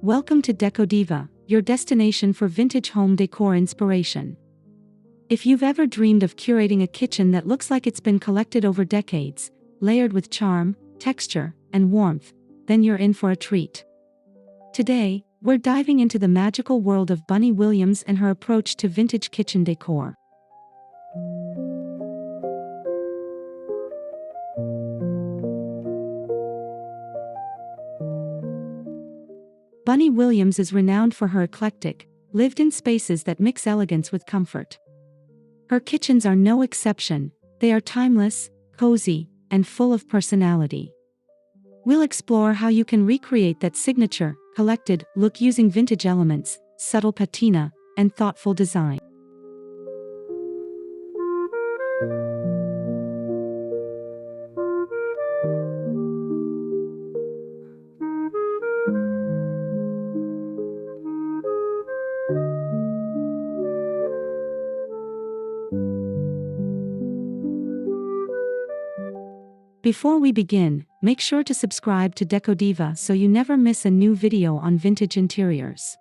Welcome to Deco Diva, your destination for vintage home decor inspiration. If you've ever dreamed of curating a kitchen that looks like it's been collected over decades, layered with charm, texture, and warmth, then you're in for a treat. Today, we're diving into the magical world of Bunny Williams and her approach to vintage kitchen decor. Bunny Williams is renowned for her eclectic, lived-in spaces that mix elegance with comfort. Her kitchens are no exception. They are timeless, cozy, and full of personality. We'll explore how you can recreate that signature, collected look using vintage elements, subtle patina, and thoughtful design. Before we begin, make sure to subscribe to Deco Diva so you never miss a new video on vintage interiors.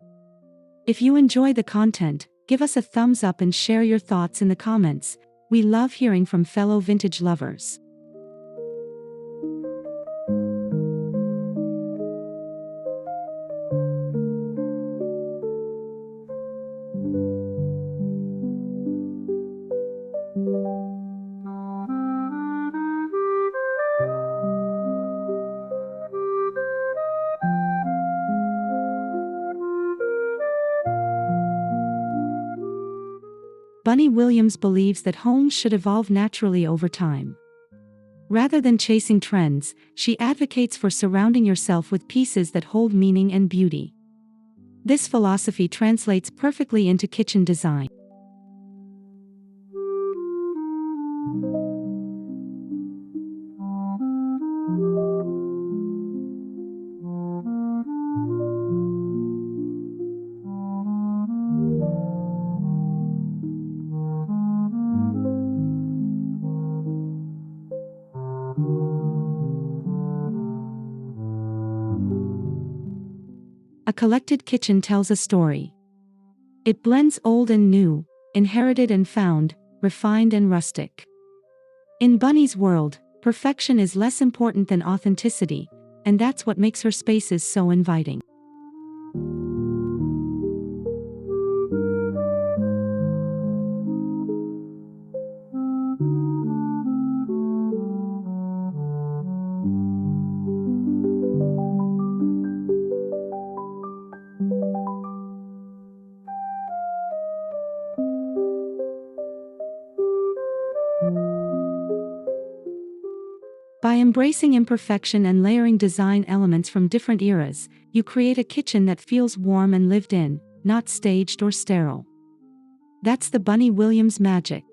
If you enjoy the content, give us a thumbs up and share your thoughts in the comments. We love hearing from fellow vintage lovers. Bunny Williams believes that homes should evolve naturally over time. Rather than chasing trends, she advocates for surrounding yourself with pieces that hold meaning and beauty. This philosophy translates perfectly into kitchen design. A collected kitchen tells a story. It blends old and new, inherited and found, refined and rustic. In Bunny's world, perfection is less important than authenticity, and that's what makes her spaces so inviting. By embracing imperfection and layering design elements from different eras, you create a kitchen that feels warm and lived in, not staged or sterile. That's the Bunny Williams magic.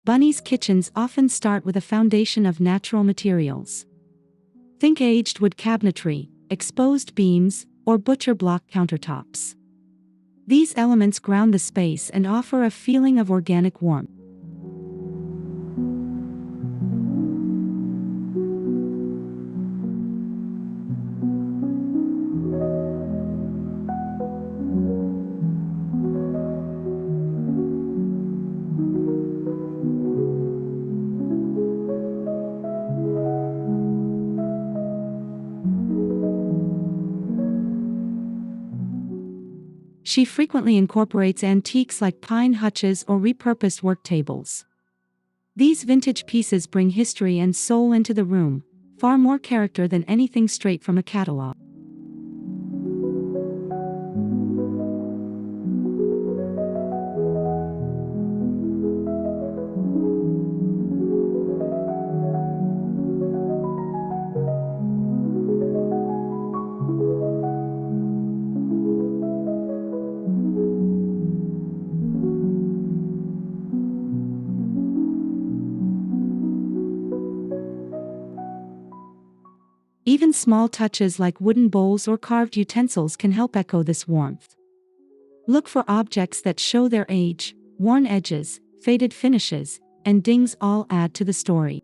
Bunny's kitchens often start with a foundation of natural materials. Think aged wood cabinetry, exposed beams, or butcher block countertops. These elements ground the space and offer a feeling of organic warmth. She frequently incorporates antiques like pine hutches or repurposed work tables. These vintage pieces bring history and soul into the room, far more character than anything straight from a catalog. Even small touches like wooden bowls or carved utensils can help echo this warmth. Look for objects that show their age, worn edges, faded finishes, and dings all add to the story.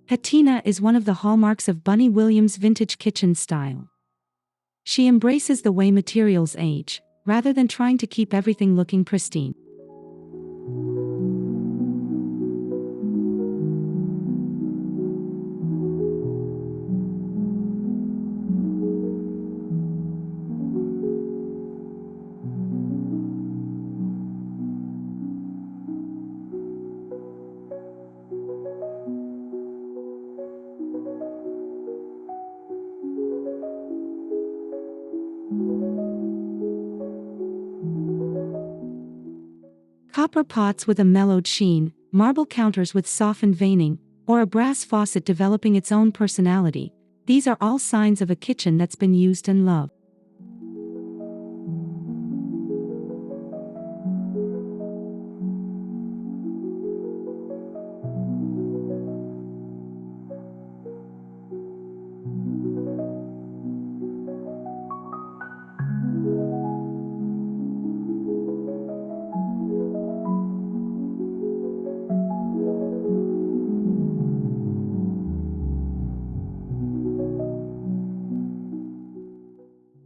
Patina is one of the hallmarks of Bunny Williams' vintage kitchen style. She embraces the way materials age, rather than trying to keep everything looking pristine. Copper pots with a mellowed sheen, marble counters with softened veining, or a brass faucet developing its own personality, these are all signs of a kitchen that's been used and loved.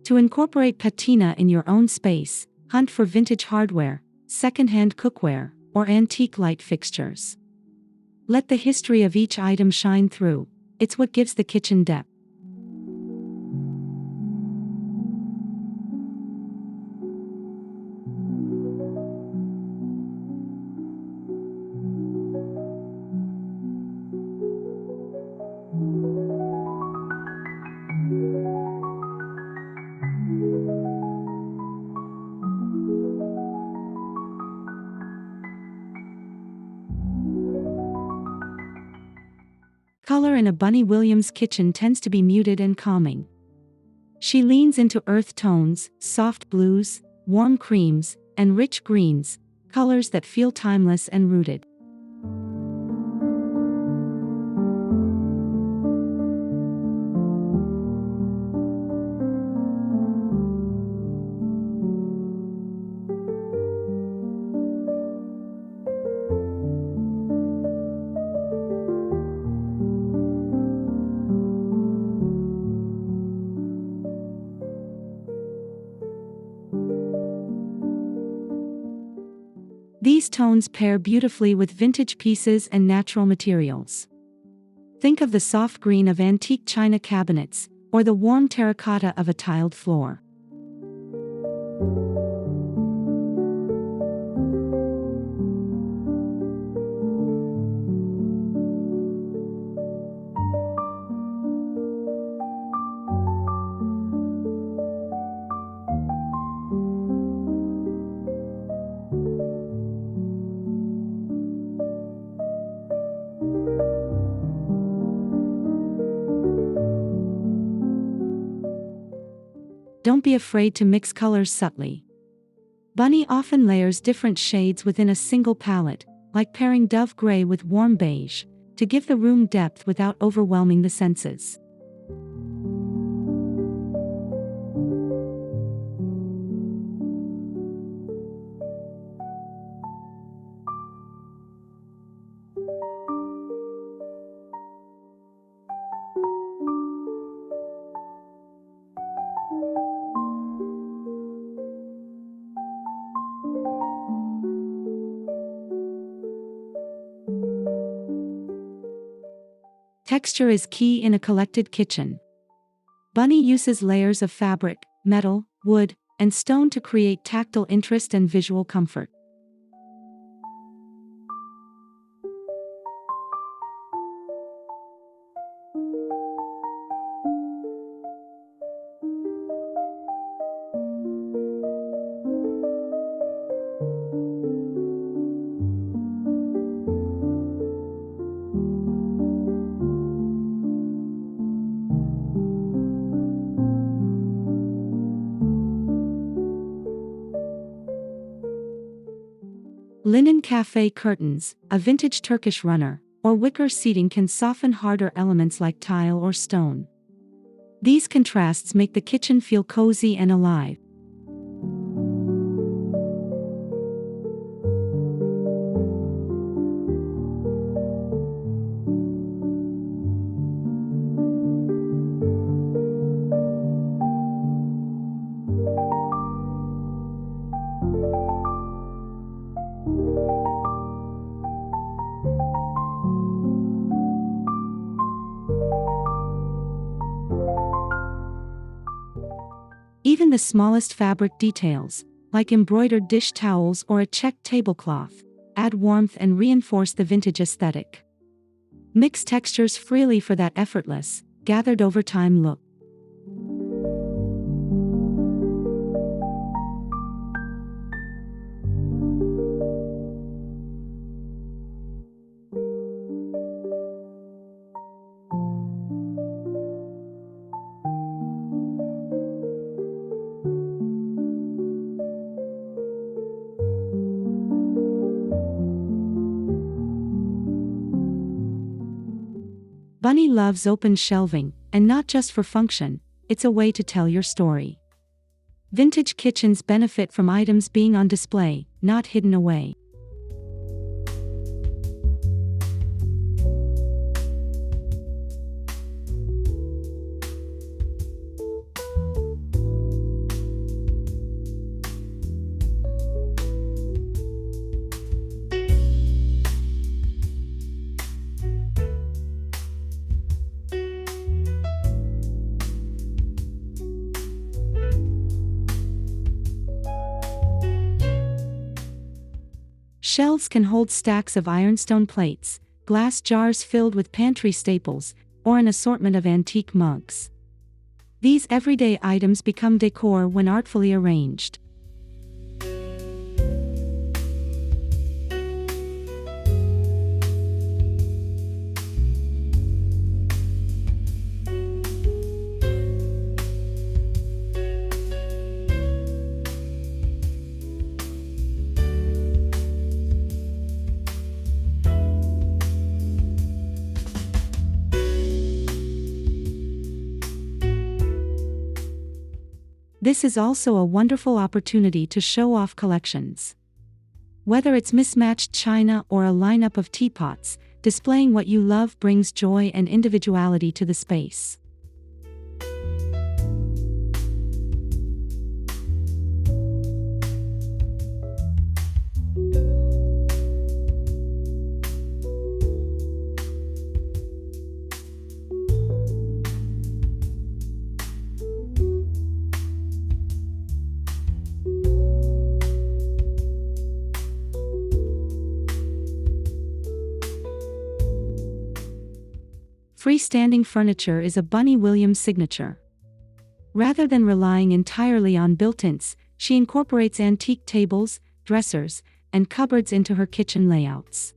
To incorporate patina in your own space, hunt for vintage hardware, second-hand cookware, or antique light fixtures. Let the history of each item shine through. It's what gives the kitchen depth. Color in a Bunny Williams kitchen tends to be muted and calming. She leans into earth tones, soft blues, warm creams, and rich greens, colors that feel timeless and rooted. These tones pair beautifully with vintage pieces and natural materials. Think of the soft green of antique china cabinets, or the warm terracotta of a tiled floor. Don't be afraid to mix colors subtly. Bunny often layers different shades within a single palette, like pairing dove gray with warm beige, to give the room depth without overwhelming the senses. Texture is key in a collected kitchen. Bunny uses layers of fabric, metal, wood, and stone to create tactile interest and visual comfort. Linen cafe curtains, a vintage Turkish runner, or wicker seating can soften harder elements like tile or stone. These contrasts make the kitchen feel cozy and alive. Even the smallest fabric details, like embroidered dish towels or a checked tablecloth, add warmth and reinforce the vintage aesthetic. Mix textures freely for that effortless, gathered over time look. Bunny loves open shelving, and not just for function, it's a way to tell your story. Vintage kitchens benefit from items being on display, not hidden away. Shelves can hold stacks of ironstone plates, glass jars filled with pantry staples, or an assortment of antique mugs. These everyday items become decor when artfully arranged. This is also a wonderful opportunity to show off collections. Whether it's mismatched china or a lineup of teapots, displaying what you love brings joy and individuality to the space. Freestanding furniture is a Bunny Williams signature. Rather than relying entirely on built-ins, she incorporates antique tables, dressers, and cupboards into her kitchen layouts.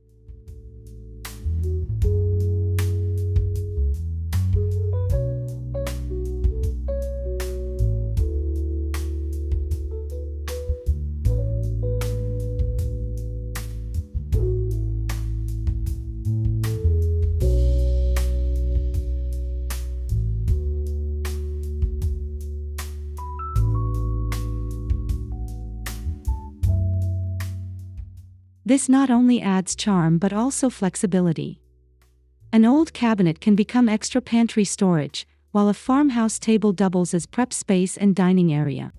This not only adds charm but also flexibility. An old cabinet can become extra pantry storage, while a farmhouse table doubles as prep space and dining area.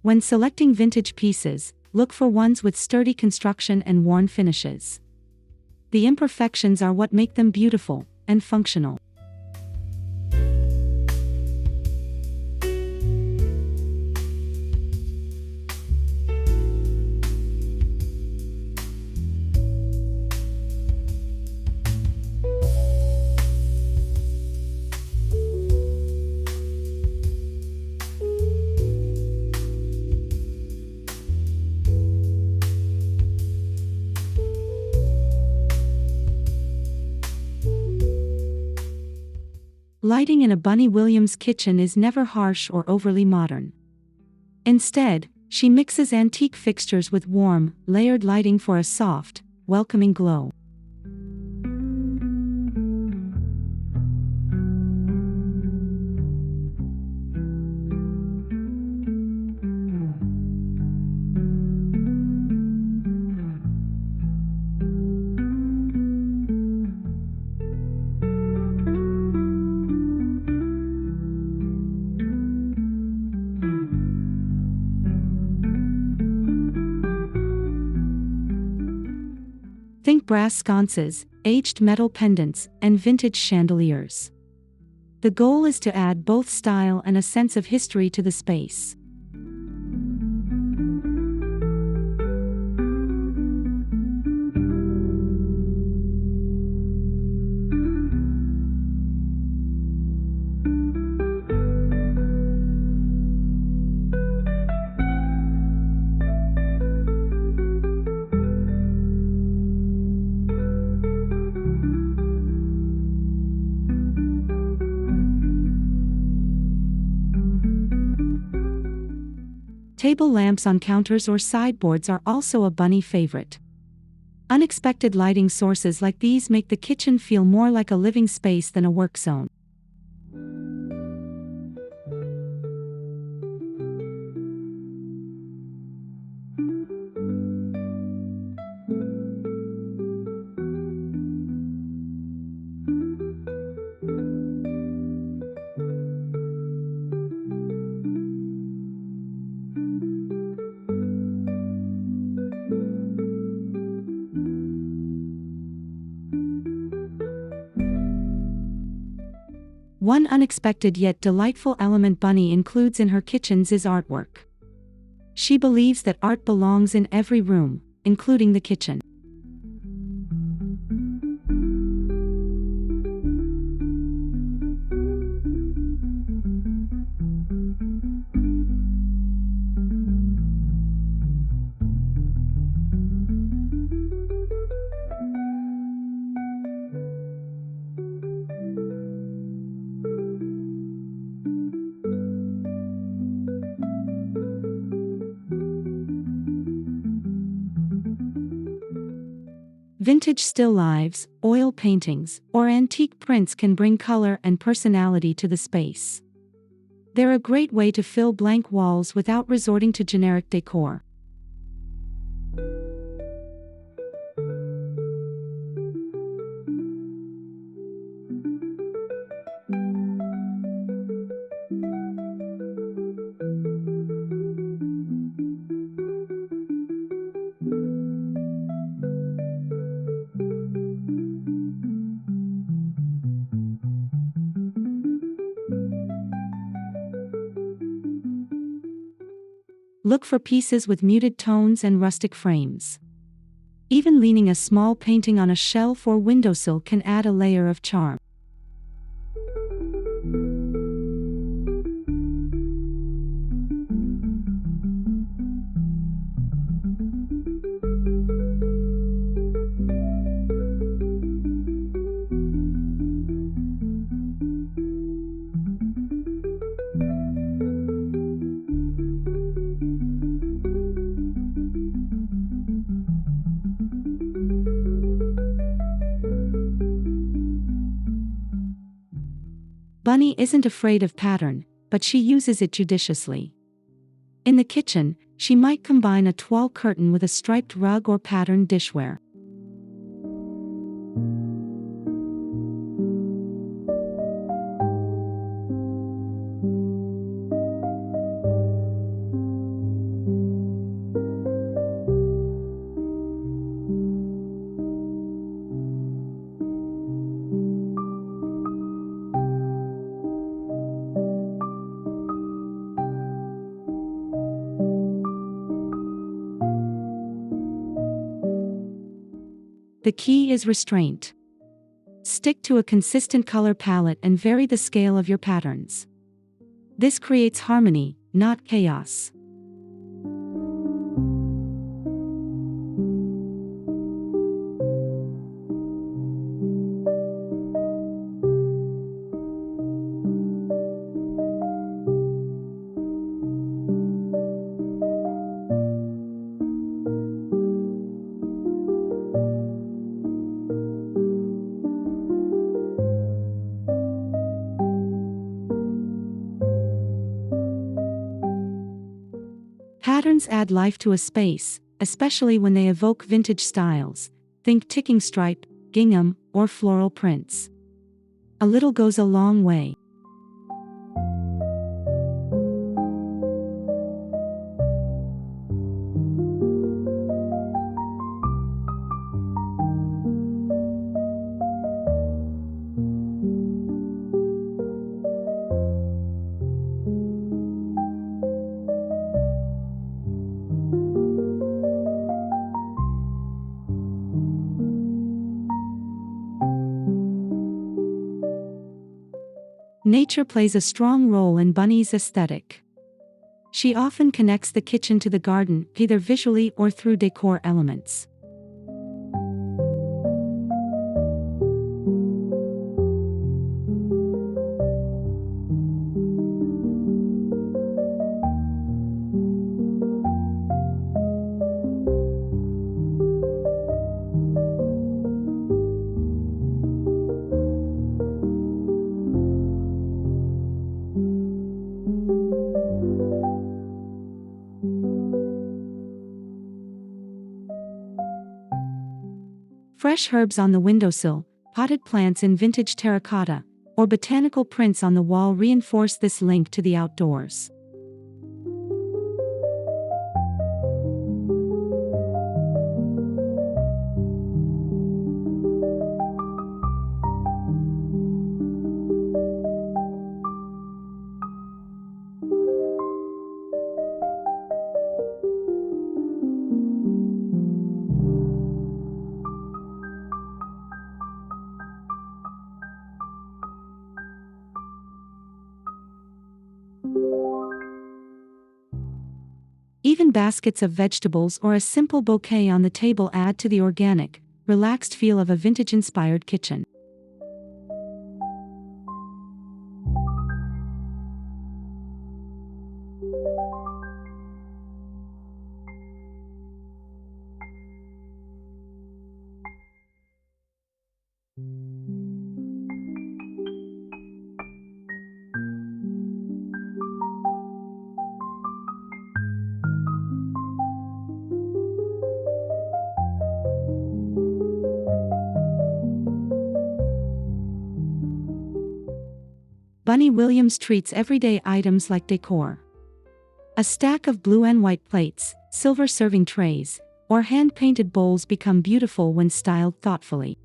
When selecting vintage pieces, look for ones with sturdy construction and worn finishes. The imperfections are what make them beautiful and functional. Lighting in a Bunny Williams kitchen is never harsh or overly modern. Instead, she mixes antique fixtures with warm, layered lighting for a soft, welcoming glow. Think brass sconces, aged metal pendants, and vintage chandeliers. The goal is to add both style and a sense of history to the space. Table lamps on counters or sideboards are also a Bunny favorite. Unexpected lighting sources like these make the kitchen feel more like a living space than a work zone. One unexpected yet delightful element Bunny includes in her kitchens is artwork. She believes that art belongs in every room, including the kitchen. Vintage still lifes, oil paintings, or antique prints can bring color and personality to the space. They're a great way to fill blank walls without resorting to generic decor. Look for pieces with muted tones and rustic frames. Even leaning a small painting on a shelf or windowsill can add a layer of charm. Bunny isn't afraid of pattern, but she uses it judiciously. In the kitchen, she might combine a toile curtain with a striped rug or patterned dishware. The key is restraint. Stick to a consistent color palette and vary the scale of your patterns. This creates harmony, not chaos. Patterns add life to a space, especially when they evoke vintage styles. Think ticking stripe, gingham, or floral prints. A little goes a long way. Nature plays a strong role in Bunny's aesthetic. She often connects the kitchen to the garden, either visually or through decor elements. Fresh herbs on the windowsill, potted plants in vintage terracotta, or botanical prints on the wall reinforce this link to the outdoors. Even baskets of vegetables or a simple bouquet on the table add to the organic, relaxed feel of a vintage-inspired kitchen. Bunny Williams treats everyday items like decor. A stack of blue and white plates, silver serving trays, or hand-painted bowls become beautiful when styled thoughtfully.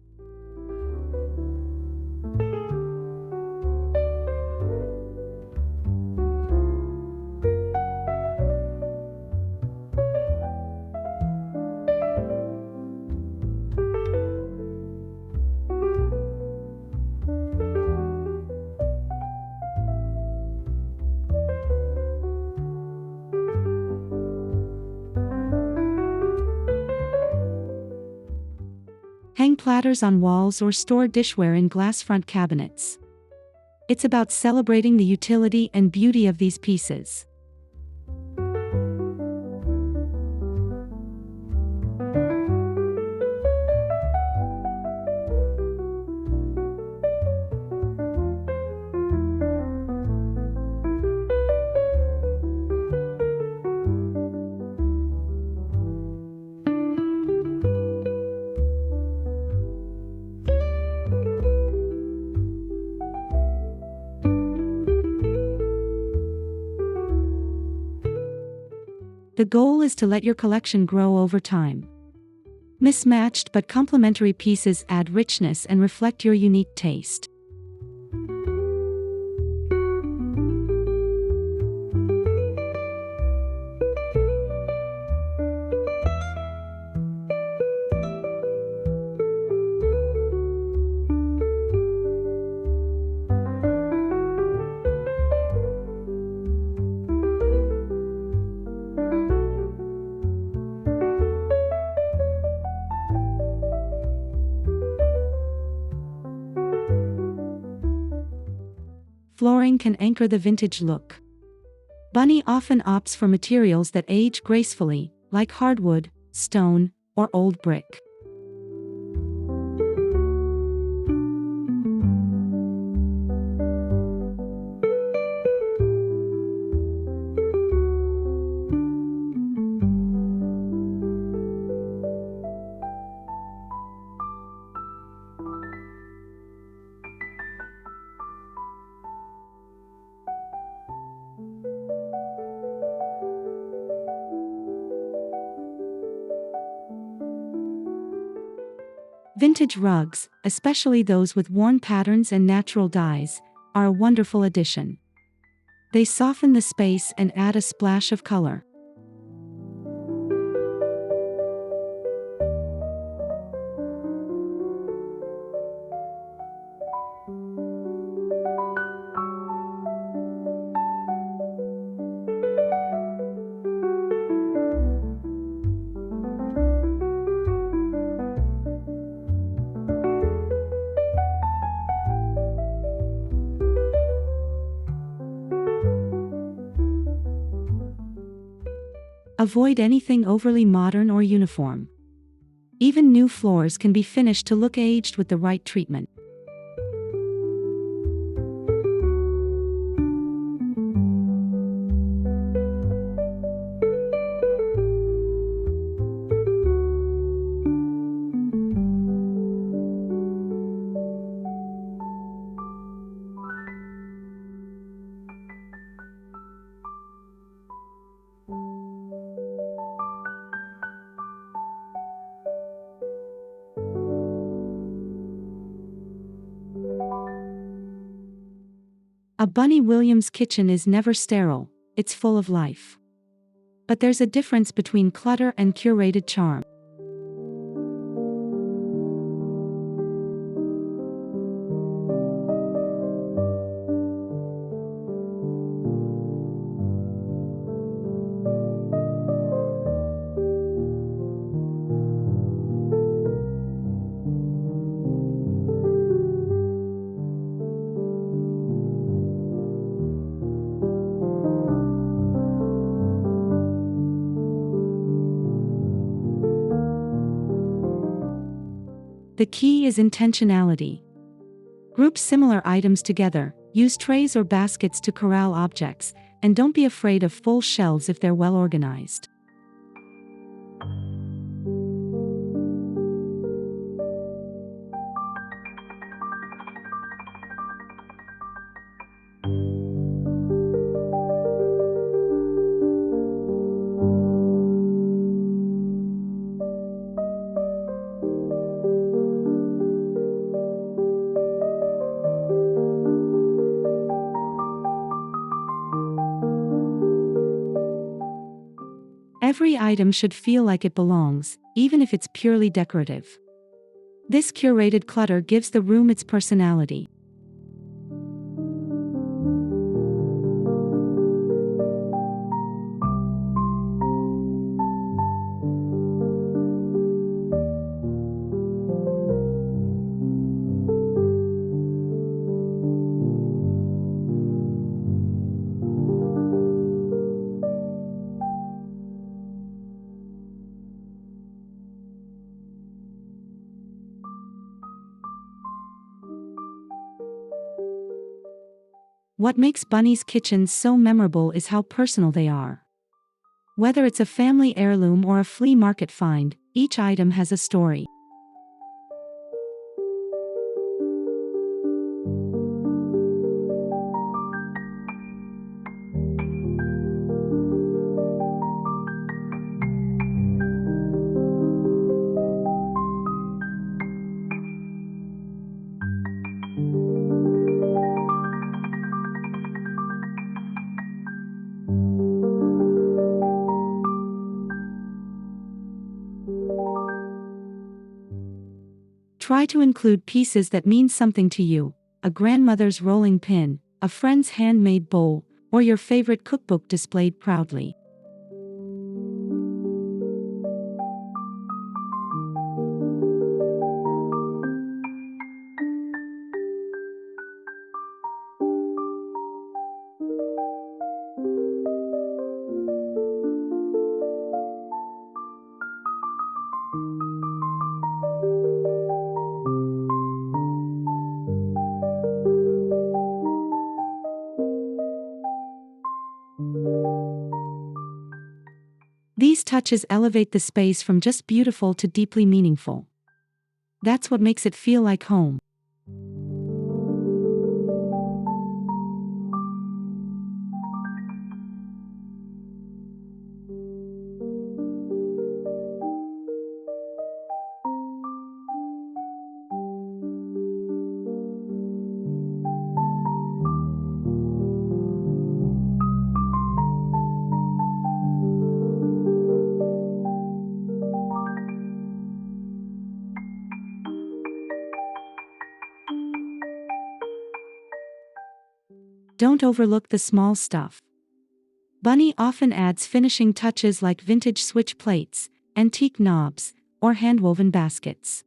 Hang platters on walls or store dishware in glass front cabinets. It's about celebrating the utility and beauty of these pieces. The goal is to let your collection grow over time. Mismatched but complementary pieces add richness and reflect your unique taste. Flooring can anchor the vintage look. Bunny often opts for materials that age gracefully, like hardwood, stone, or old brick. Vintage rugs, especially those with worn patterns and natural dyes, are a wonderful addition. They soften the space and add a splash of color. Avoid anything overly modern or uniform. Even new floors can be finished to look aged with the right treatment. A Bunny Williams kitchen is never sterile, it's full of life. But there's a difference between clutter and curated charm. The key is intentionality. Group similar items together, use trays or baskets to corral objects, and don't be afraid of full shelves if they're well organized. Every item should feel like it belongs, even if it's purely decorative. This curated clutter gives the room its personality. What makes Bunny's kitchens so memorable is how personal they are. Whether it's a family heirloom or a flea market find, each item has a story. Try to include pieces that mean something to you: a grandmother's rolling pin, a friend's handmade bowl, or your favorite cookbook displayed proudly. These touches elevate the space from just beautiful to deeply meaningful. That's what makes it feel like home. don't overlook the small stuff. Bunny often adds finishing touches like vintage switch plates, antique knobs, or handwoven baskets.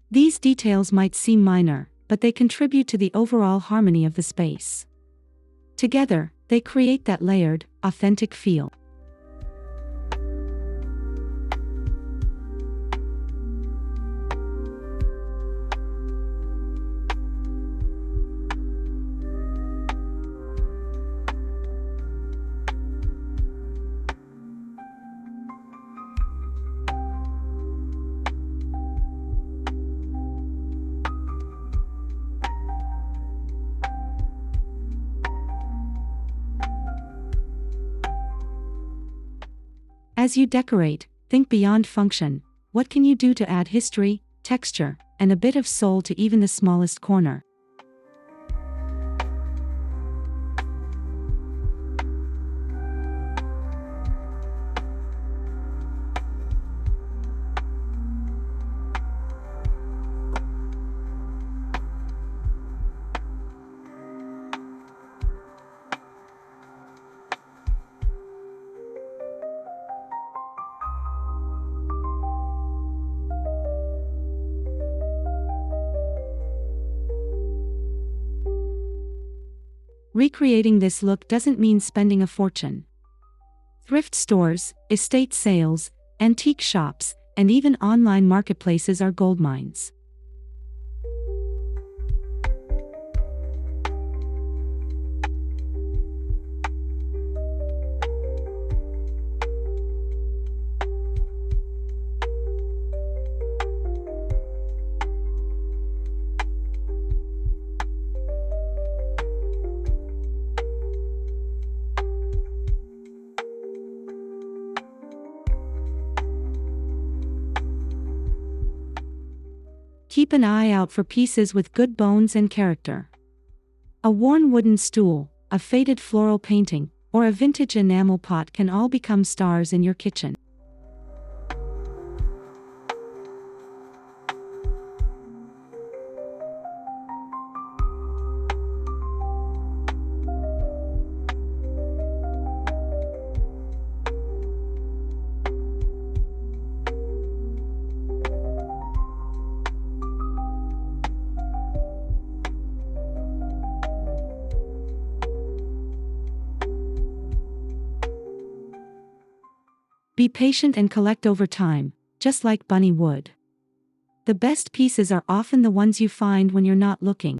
These details might seem minor, but they contribute to the overall harmony of the space. Together, they create that layered, authentic feel. As you decorate, think beyond function. What can you do to add history, texture, and a bit of soul to even the smallest corner? Recreating this look doesn't mean spending a fortune. Thrift stores, estate sales, antique shops, and even online marketplaces are goldmines. Keep an eye out for pieces with good bones and character. A worn wooden stool, a faded floral painting, or a vintage enamel pot can all become stars in your kitchen. Be patient and collect over time, just like Bunny would. The best pieces are often the ones you find when you're not looking.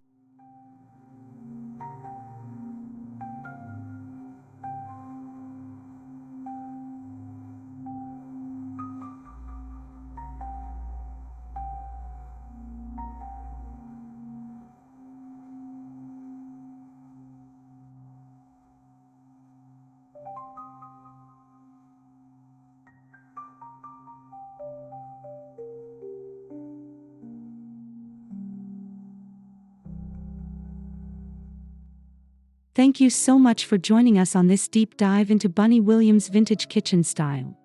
Thank you so much for joining us on this deep dive into Bunny Williams' vintage kitchen style.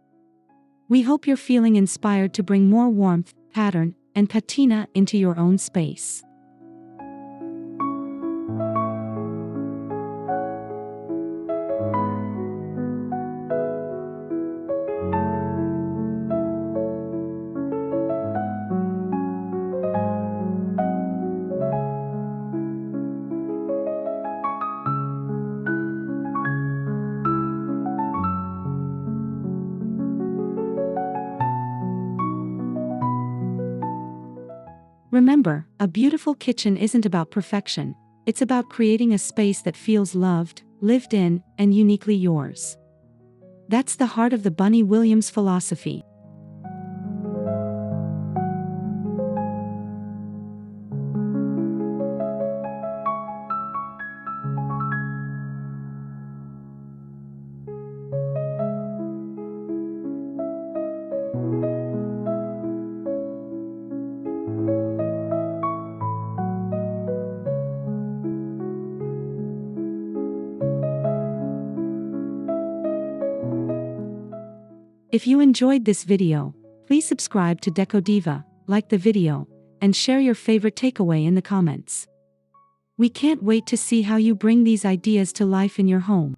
We hope you're feeling inspired to bring more warmth, pattern, and patina into your own space. Remember, a beautiful kitchen isn't about perfection, it's about creating a space that feels loved, lived in, and uniquely yours. That's the heart of the Bunny Williams philosophy. If you enjoyed this video, please subscribe to Deco Diva, like the video, and share your favorite takeaway in the comments. We can't wait to see how you bring these ideas to life in your home.